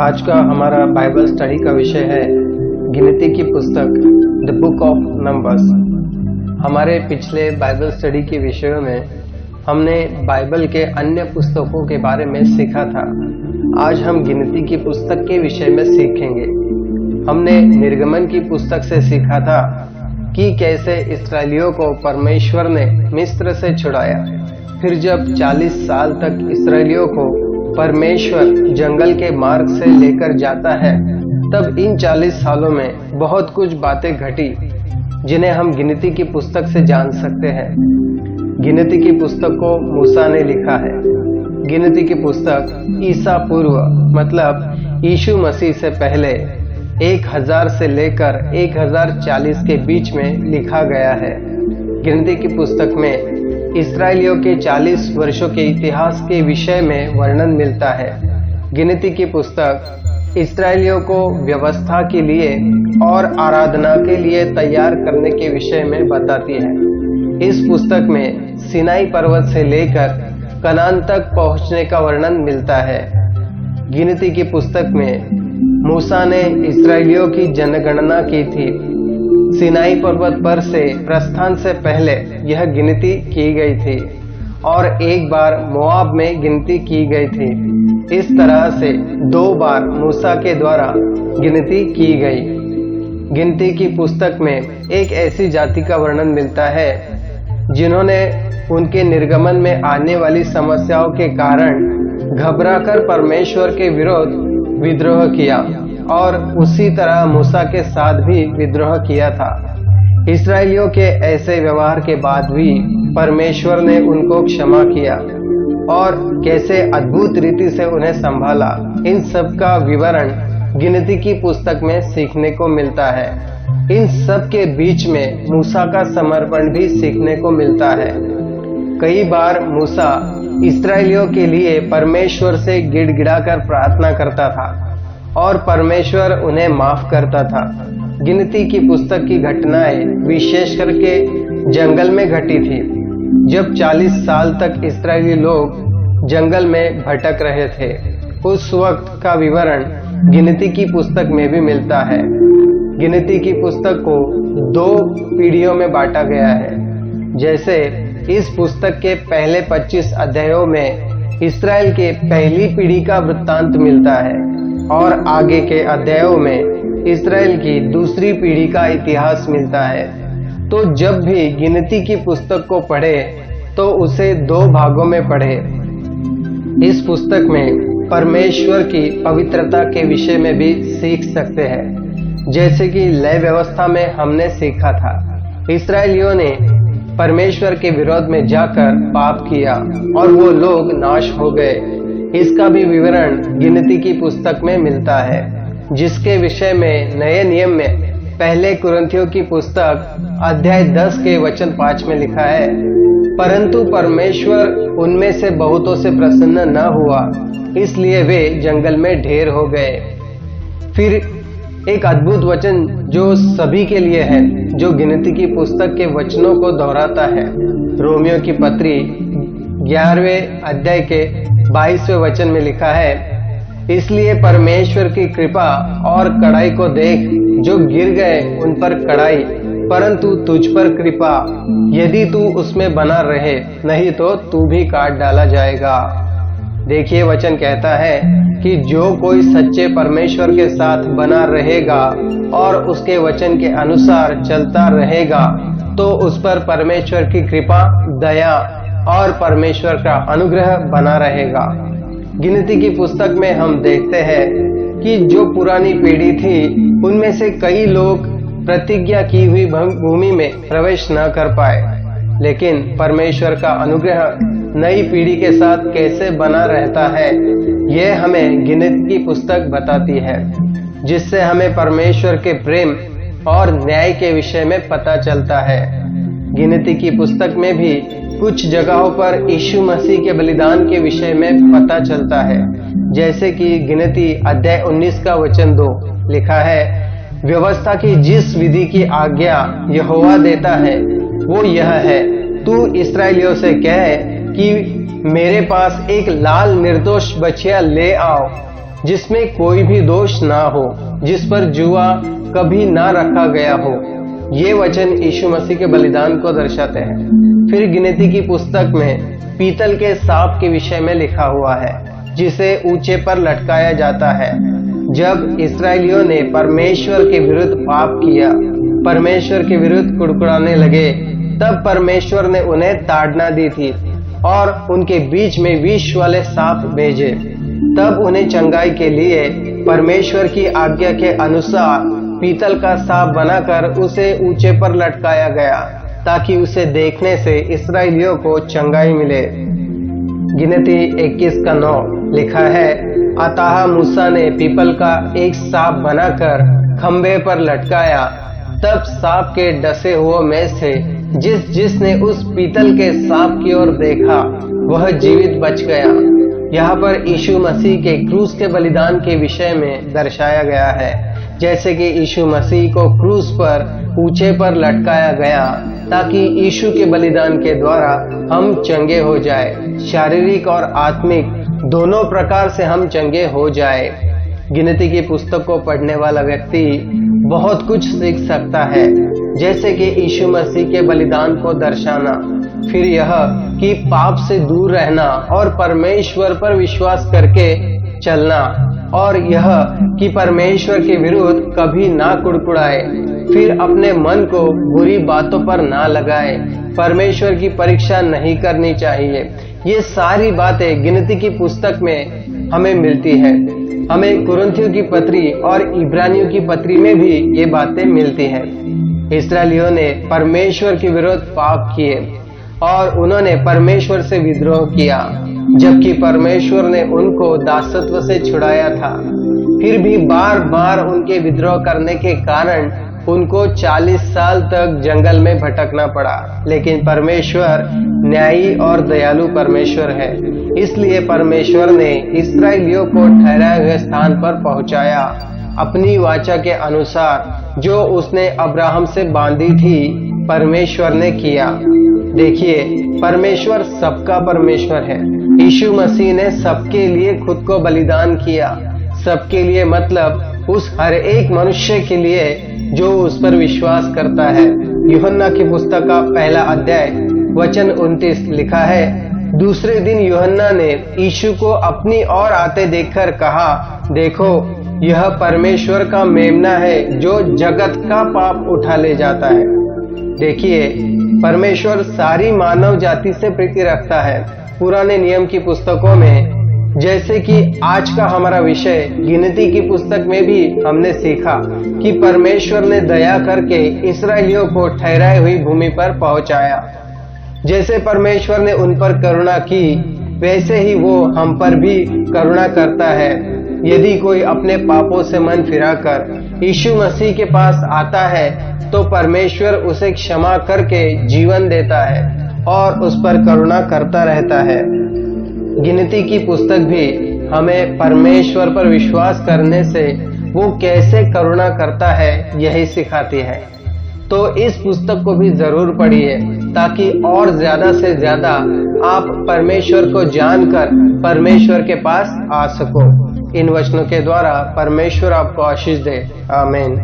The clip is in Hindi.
आज का हमारा बाइबल स्टडी का विषय है गिनती की पुस्तक द बुक ऑफ नंबर्स। हमारे पिछले बाइबल स्टडी के विषयों में हमने बाइबल के अन्य पुस्तकों के बारे में सीखा था। आज हम गिनती की पुस्तक के विषय में सीखेंगे। हमने निर्गमन की पुस्तक से सीखा था कि कैसे इस्राएलियों को परमेश्वर ने मिस्र से छुड़ाया। फिर जब 40 साल तक इस्राएलियों को परमेश्वर जंगल के मार्ग से लेकर जाता है, तब इन 40 सालों में बहुत कुछ बातें घटी जिन्हें हम गिनती की पुस्तक से जान सकते हैं। गिनती की पुस्तक को मूसा ने लिखा है। गिनती की पुस्तक ईसा पूर्व मतलब यीशु मसीह से पहले 1000 से लेकर 1040 के बीच में लिखा गया है। गिनती की पुस्तक में इस्राएलियों के 40 वर्षों के इतिहास के विषय में वर्णन मिलता है। गिनती की पुस्तक इस्राएलियों को व्यवस्था के लिए और आराधना के लिए तैयार करने के विषय में बताती है। इस पुस्तक में सिनाई पर्वत से लेकर कनान तक पहुंचने का वर्णन मिलता है। गिनती की पुस्तक में मूसा ने इस्राएलियों की जनगणना की थी। सिनाई पर्वत पर से प्रस्थान से पहले यह गिनती की गई थी और एक बार मोआब में गिनती की गई थी। इस तरह से 2 बार मूसा के द्वारा गिनती की गई। गिनती की पुस्तक में एक ऐसी जाति का वर्णन मिलता है जिन्होंने उनके निर्गमन में आने वाली समस्याओं के कारण घबराकर परमेश्वर के विरोध विद्रोह किया और उसी तरह मूसा के साथ भी विद्रोह किया था। इस्राएलियों के ऐसे व्यवहार के बाद भी परमेश्वर ने उनको क्षमा किया और कैसे अद्भुत रीति से उन्हें संभाला, इन सब का विवरण गिनती की पुस्तक में सीखने को मिलता है। इन सब के बीच में मूसा का समर्पण भी सीखने को मिलता है। कई बार मूसा इस्राएलियों के लिए परमेश्वर से गिड़गिड़ाकर प्रार्थना करता था और परमेश्वर उन्हें माफ करता था। गिनती की पुस्तक की घटनाएं विशेष करके जंगल में घटी थी, जब 40 साल तक इस्राएली लोग जंगल में भटक रहे थे। उस वक्त का विवरण गिनती की पुस्तक में भी मिलता है। गिनती की पुस्तक को 2 पीढ़ियों में बांटा गया है। जैसे इस पुस्तक के पहले 25 अध्यायों में इस्राएल के पहली पीढ़ी का वृत्तांत मिलता है और आगे के अध्यायों में इस्राएल की दूसरी पीढ़ी का इतिहास मिलता है। तो जब भी गिनती की पुस्तक को पढ़े तो उसे 2 भागों में पढ़े। इस पुस्तक में परमेश्वर की पवित्रता के विषय में भी सीख सकते हैं। जैसे कि लय व्यवस्था में हमने सीखा था, इस्राएलियों ने परमेश्वर के विरोध में जाकर पाप किया और वो लोग नाश हो गए। इसका भी विवरण गिनती की पुस्तक में मिलता है, जिसके विषय में नए नियम में पहले कुरिन्थियों की पुस्तक अध्याय 10 के वचन 5 में लिखा है, परंतु परमेश्वर उनमें से बहुतों से प्रसन्न न हुआ, इसलिए वे जंगल में ढेर हो गए। फिर एक अद्भुत वचन जो सभी के लिए है, जो गिनती की पुस्तक के वचनों को दोहराता है। रोमियो की पत्री 11वें अध्याय के 22वें वचन में लिखा है, इसलिए परमेश्वर की कृपा और कड़ाई को देख, जो गिर गए उन पर कड़ाई, परंतु तुझ पर कृपा, यदि तू उसमें बना रहे, नहीं तो तू भी काट डाला जाएगा। देखिए, वचन कहता है कि जो कोई सच्चे परमेश्वर के साथ बना रहेगा और उसके वचन के अनुसार चलता रहेगा, तो उस पर परमेश्वर की कृपा, दया और परमेश्वर का अनुग्रह बना रहेगा। गिनती की पुस्तक में हम देखते हैं कि जो पुरानी पीढ़ी थी, उनमें से कई लोग प्रतिज्ञा की हुई भूमि में प्रवेश न कर पाए, लेकिन परमेश्वर का अनुग्रह नई पीढ़ी के साथ कैसे बना रहता है, यह हमें गिनती की पुस्तक बताती है, जिससे हमें परमेश्वर के प्रेम और न्याय के विषय में पता चलता है। गिनती की पुस्तक में भी कुछ जगहों पर यीशु मसीह के बलिदान के विषय में पता चलता है। जैसे कि गिनती अध्याय 19 का वचन 2 लिखा है, व्यवस्था की जिस विधि की आज्ञा यहोवा देता है वो यह है, तू इस्राएलियों से कह कि मेरे पास एक लाल निर्दोष बछिया ले आओ जिसमें कोई भी दोष ना हो, जिस पर जुआ कभी ना रखा गया हो। ये वचन यीशु मसीह के बलिदान को दर्शाते हैं। फिर गिनती की पुस्तक में पीतल के सांप के विषय में लिखा हुआ है, जिसे ऊंचे पर लटकाया जाता है। जब इस्राएलियों ने परमेश्वर के विरुद्ध पाप किया, परमेश्वर के विरुद्ध कुड़कुड़ाने लगे, तब परमेश्वर ने उन्हें ताड़ना दी थी और उनके बीच में विष वाले सांप भेजे। तब उन्हें चंगाई के लिए परमेश्वर की आज्ञा के अनुसार पीतल का सांप बनाकर उसे ऊंचे पर लटकाया गया, ताकि उसे देखने से इस्राएलियों को चंगाई मिले। गिनती 21:9 लिखा है, अतः मूसा ने पीपल का एक सांप बनाकर खंबे पर लटकाया। तब सांप के डसे हुओं में से जिसने उस पीतल के सांप की ओर देखा, वह जीवित बच गया। यहाँ पर यीशु मसीह के क्रूस के बलिदान के विषय में दर्शाया गया है, जैसे कि यीशु मसीह को क्रूस पर ऊंचे पर लटकाया गया, ताकि यीशु के बलिदान के द्वारा हम चंगे हो जाए। शारीरिक और आत्मिक दोनों प्रकार से हम चंगे हो जाए। गिनती की पुस्तक को पढ़ने वाला व्यक्ति बहुत कुछ सीख सकता है, जैसे कि यीशु मसीह के बलिदान को दर्शाना, फिर यह कि पाप से दूर रहना और परमेश्वर पर विश्वास करके चलना, और यह कि परमेश्वर के विरुद्ध कभी ना कुड़कुड़ाए, फिर अपने मन को बुरी बातों पर ना लगाए, परमेश्वर की परीक्षा नहीं करनी चाहिए। ये सारी बातें गिनती की पुस्तक में हमें मिलती है। हमें कुरिन्थियों की पत्री और इब्रानियों की पत्री में भी ये बातें मिलती हैं। इस्राएलियों ने परमेश्वर के विरुद्ध पाप किए और उन्होंने परमेश्वर से विद्रोह किया, जबकि परमेश्वर ने उनको दासत्व से छुड़ाया था। फिर भी बार बार उनके विद्रोह करने के कारण उनको 40 साल तक जंगल में भटकना पड़ा। लेकिन परमेश्वर न्यायी और दयालु परमेश्वर है, इसलिए परमेश्वर ने इस्राएलियों को ठहराए हुए स्थान पर पहुंचाया। अपनी वाचा के अनुसार जो उसने अब्राहम से बांधी थी, परमेश्वर ने किया। देखिए, परमेश्वर सबका परमेश्वर है। यीशु मसीह ने सबके लिए खुद को बलिदान किया। सबके लिए मतलब उस हर एक मनुष्य के लिए जो उस पर विश्वास करता है। यूहन्ना की पुस्तक का 1 अध्याय वचन 29 लिखा है, दूसरे दिन यूहन्ना ने यीशु को अपनी ओर आते देखकर कहा, देखो, यह परमेश्वर का मेमना है जो जगत का पाप उठा ले जाता है। देखिए, परमेश्वर सारी मानव जाति से प्रीति रखता है। पुराने नियम की पुस्तकों में, जैसे कि आज का हमारा विषय गिनती की पुस्तक में भी हमने सीखा कि परमेश्वर ने दया करके इस्राएलियों को ठहराई हुई भूमि पर पहुंचाया। जैसे परमेश्वर ने उन पर करुणा की, वैसे ही वो हम पर भी करुणा करता है। यदि कोई अपने पापों से मन फिराकर यीशु मसीह के पास आता है, तो परमेश्वर उसे क्षमा करके जीवन देता है और उस पर करुणा करता रहता है। गिनती की पुस्तक भी हमें परमेश्वर पर विश्वास करने से वो कैसे करुणा करता है, यही सिखाती है। तो इस पुस्तक को भी जरूर पढ़िए, ताकि और ज्यादा से ज्यादा आप परमेश्वर को जानकर परमेश्वर के पास आ सको। इन वचनों के द्वारा परमेश्वर आपको आशीष दे। आमीन।